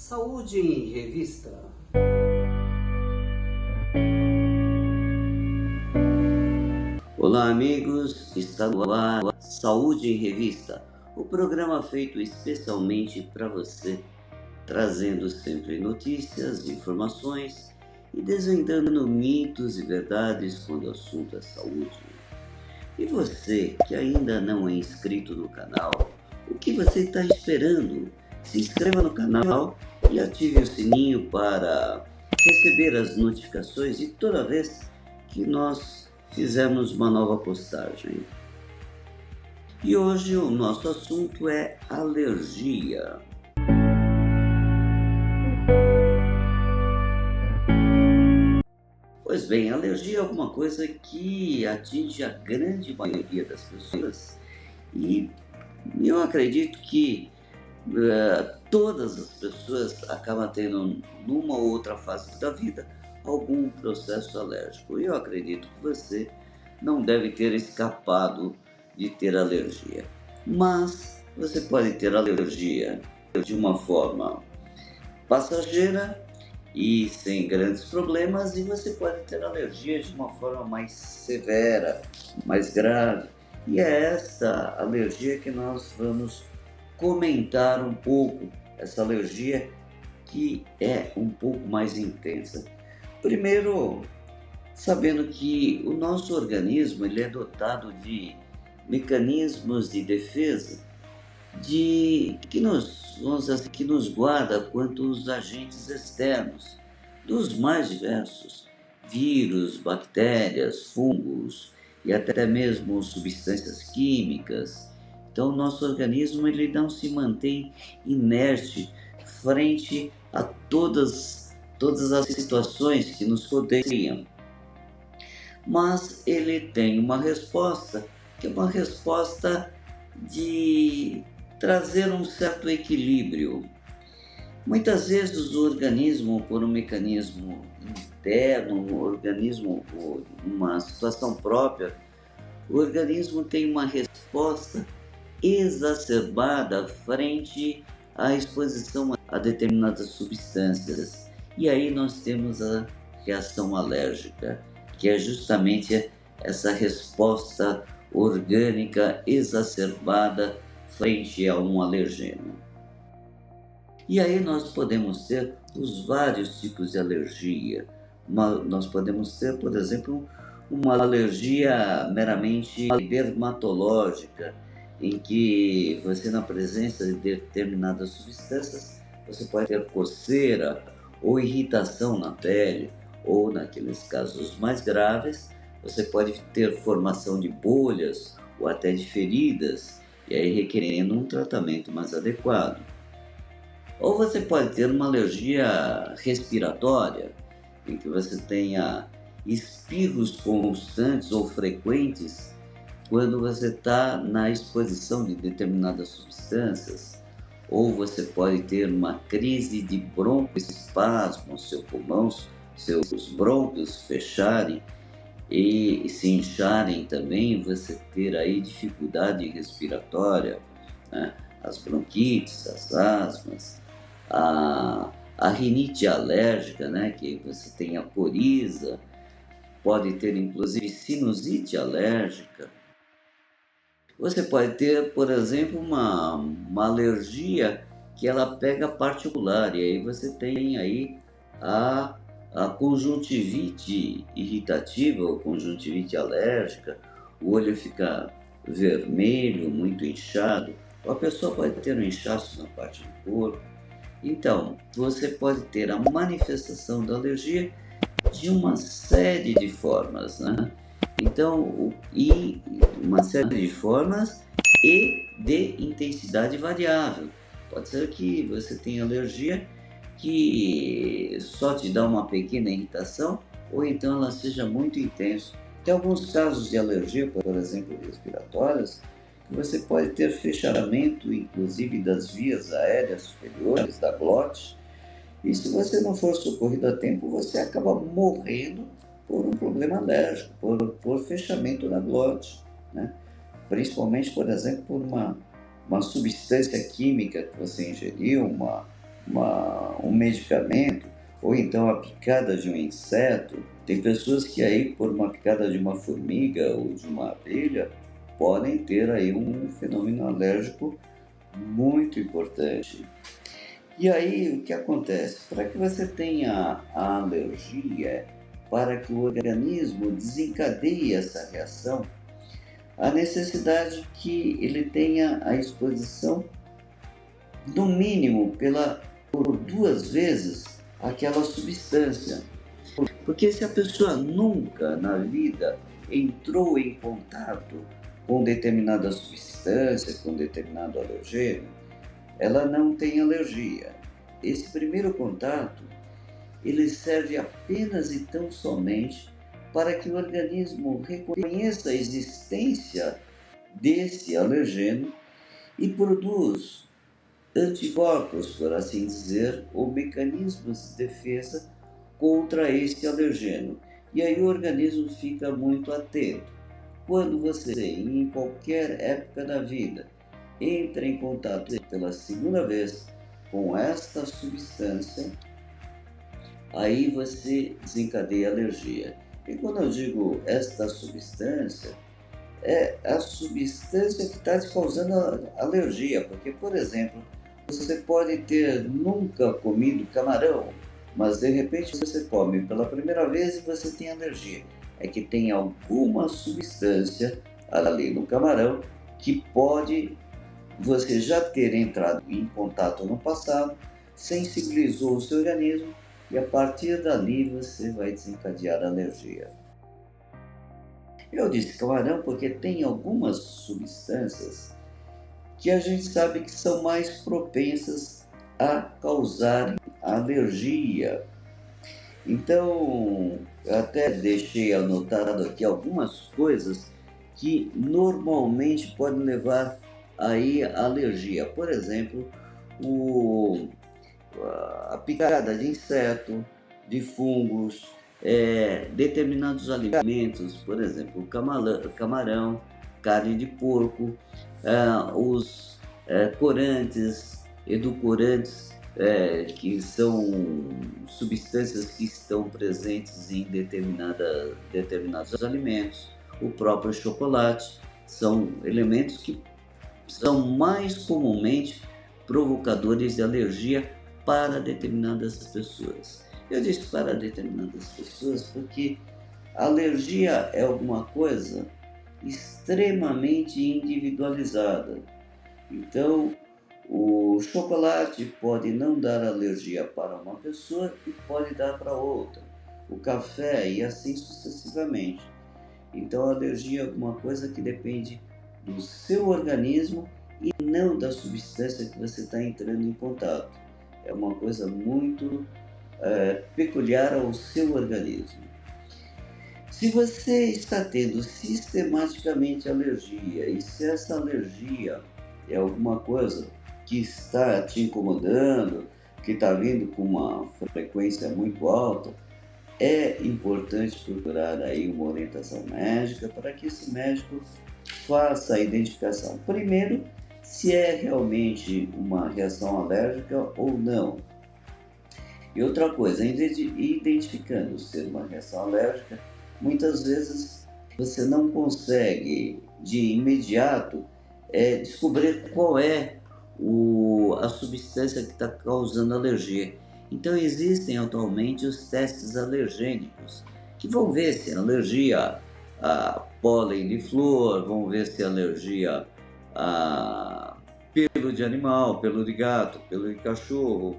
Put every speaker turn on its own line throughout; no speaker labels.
Saúde em Revista. Olá amigos, está no ar Saúde em Revista, o programa feito especialmente para você, trazendo sempre notícias, informações e desvendando mitos e verdades quando o assunto é saúde. E você que ainda não é inscrito no canal, o que você está esperando? Se inscreva no canal e ative o sininho para receber as notificações de toda vez que nós fizermos uma nova postagem. E hoje o nosso assunto é alergia. Pois bem, alergia é alguma coisa que atinge a grande maioria das pessoas e eu acredito que todas as pessoas acabam tendo, numa ou outra fase da vida, algum processo alérgico. E eu acredito que você não deve ter escapado de ter alergia. Mas você pode ter alergia de uma forma passageira e sem grandes problemas, e você pode ter alergia de uma forma mais severa, mais grave. E é essa alergia que nós vamos comentar um pouco, essa alergia que é um pouco mais intensa. Primeiro, sabendo que o nosso organismo ele é dotado de mecanismos de defesa que nos guarda quanto os agentes externos, dos mais diversos, vírus, bactérias, fungos e até mesmo substâncias químicas. Então, o nosso organismo ele não se mantém inerte frente a todas as situações que nos rodeiam. Mas ele tem uma resposta, que é uma resposta de trazer um certo equilíbrio. Muitas vezes o organismo, por um mecanismo interno, uma situação própria, o organismo tem uma resposta exacerbada frente à exposição a determinadas substâncias. E aí nós temos a reação alérgica, que é justamente essa resposta orgânica exacerbada frente a um alergeno. E aí nós podemos ter os vários tipos de alergia. Nós podemos ter, por exemplo, uma alergia meramente dermatológica, em que você, na presença de determinadas substâncias, você pode ter coceira ou irritação na pele, ou naqueles casos mais graves, você pode ter formação de bolhas ou até de feridas, e aí requerendo um tratamento mais adequado. Ou você pode ter uma alergia respiratória, em que você tenha espirros constantes ou frequentes quando você está na exposição de determinadas substâncias. Ou você pode ter uma crise de broncoespasmo, seus brônquios fecharem e se incharam também, você ter aí dificuldade respiratória, né? As bronquites, as asmas, a rinite alérgica, né? Que você tem a coriza, pode ter inclusive sinusite alérgica. Você pode ter, por exemplo, uma alergia que ela pega particular, e aí você tem aí a conjuntivite irritativa ou conjuntivite alérgica, o olho fica vermelho, muito inchado, ou a pessoa pode ter um inchaço na parte do corpo. Então, você pode ter a manifestação da alergia de uma série de formas, né? Então, e uma série de formas e de intensidade variável. Pode ser que você tenha alergia que só te dá uma pequena irritação, ou então ela seja muito intensa. Tem alguns casos de alergia, por exemplo, respiratórias, que você pode ter fechamento, inclusive, das vias aéreas superiores, da glote, e se você não for socorrido a tempo, você acaba morrendo por um problema alérgico, por fechamento da glote, né? Principalmente, por exemplo, por uma substância química que você ingeriu, um medicamento, ou então a picada de um inseto. Tem pessoas que aí, por uma picada de uma formiga ou de uma abelha, podem ter aí um fenômeno alérgico muito importante. E aí, o que acontece? Para que você tenha a alergia, para que o organismo desencadeie essa reação, a necessidade que ele tenha a exposição, no mínimo, por 2 vezes aquela substância. Porque se a pessoa nunca na vida entrou em contato com determinada substância, com determinado alergênio, ela não tem alergia. Esse primeiro contato, ele serve apenas e tão somente para que o organismo reconheça a existência desse alergênio e produz anticorpos, por assim dizer, ou mecanismos de defesa contra esse alergênio. E aí o organismo fica muito atento. Quando você, em qualquer época da vida, entra em contato pela segunda vez com esta substância, aí você desencadeia alergia. E quando eu digo esta substância, é a substância que está te causando alergia. Porque, por exemplo, você pode ter nunca comido camarão, mas de repente você come pela primeira vez e você tem alergia. É que tem alguma substância ali no camarão que pode você já ter entrado em contato no passado, sensibilizou o seu organismo e a partir dali você vai desencadear a alergia. Eu disse camarão porque tem algumas substâncias que a gente sabe que são mais propensas a causar alergia. Então, eu até deixei anotado aqui algumas coisas que normalmente podem levar aí a alergia. Por exemplo, a picada de inseto, de fungos, determinados alimentos, por exemplo, camarão, carne de porco, os corantes, edulcorantes, que são substâncias que estão presentes em determinados alimentos, o próprio chocolate, são elementos que são mais comumente provocadores de alergia para determinadas pessoas. Eu disse para determinadas pessoas porque a alergia é alguma coisa extremamente individualizada. Então, o chocolate pode não dar alergia para uma pessoa e pode dar para outra. O café e assim sucessivamente. Então, a alergia é alguma coisa que depende do seu organismo e não da substância que você está entrando em contato. É uma coisa muito peculiar ao seu organismo. Se você está tendo sistematicamente alergia e se essa alergia é alguma coisa que está te incomodando, que está vindo com uma frequência muito alta, é importante procurar aí uma orientação médica para que esse médico faça a identificação. Primeiro, se é realmente uma reação alérgica ou não. E outra coisa, identificando ser uma reação alérgica, muitas vezes você não consegue de imediato descobrir qual é a substância que está causando alergia. Então existem atualmente os testes alergênicos, que vão ver se é alergia a pólen de flor, vão ver se é alergia a pelo de animal, pelo de gato, pelo de cachorro,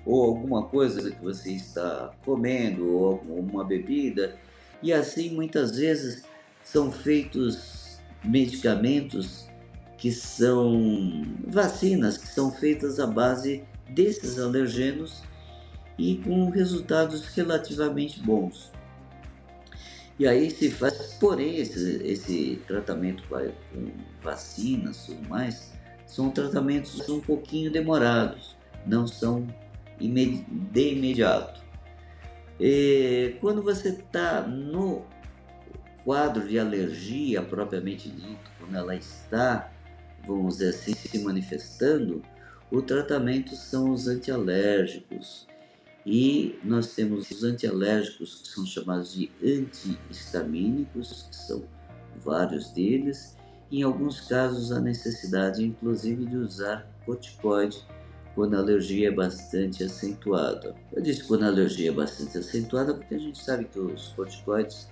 ou alguma coisa que você está comendo, ou uma bebida. E assim, muitas vezes, são feitos medicamentos que são vacinas, que são feitas à base desses alergenos e com resultados relativamente bons. E aí se faz, porém, esse tratamento com vacinas e tudo mais, são tratamentos um pouquinho demorados, não são de imediato. E quando você está no quadro de alergia propriamente dito, quando ela está, vamos dizer assim, se manifestando, O tratamento são os antialérgicos. E nós temos os antialérgicos, que são chamados de antihistamínicos, que são vários deles. Em alguns casos, a necessidade, inclusive, de usar corticoide quando a alergia é bastante acentuada. Eu disse quando a alergia é bastante acentuada porque a gente sabe que os corticoides,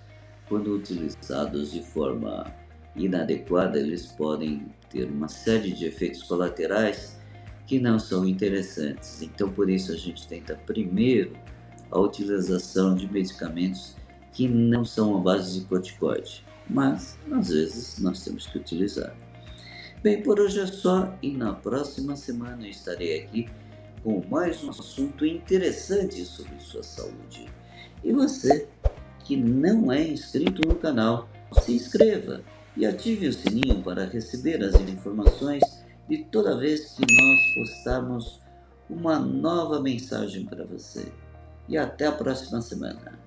quando utilizados de forma inadequada, eles podem ter uma série de efeitos colaterais que não são interessantes. Então, por isso, a gente tenta primeiro a utilização de medicamentos que não são à base de corticoide, mas às vezes nós temos que utilizar. Bem, por hoje é só e na próxima semana eu estarei aqui com mais um assunto interessante sobre sua saúde. E você que não é inscrito no canal, se inscreva e ative o sininho para receber as informações de toda vez que nós postarmos uma nova mensagem para você. E até a próxima semana.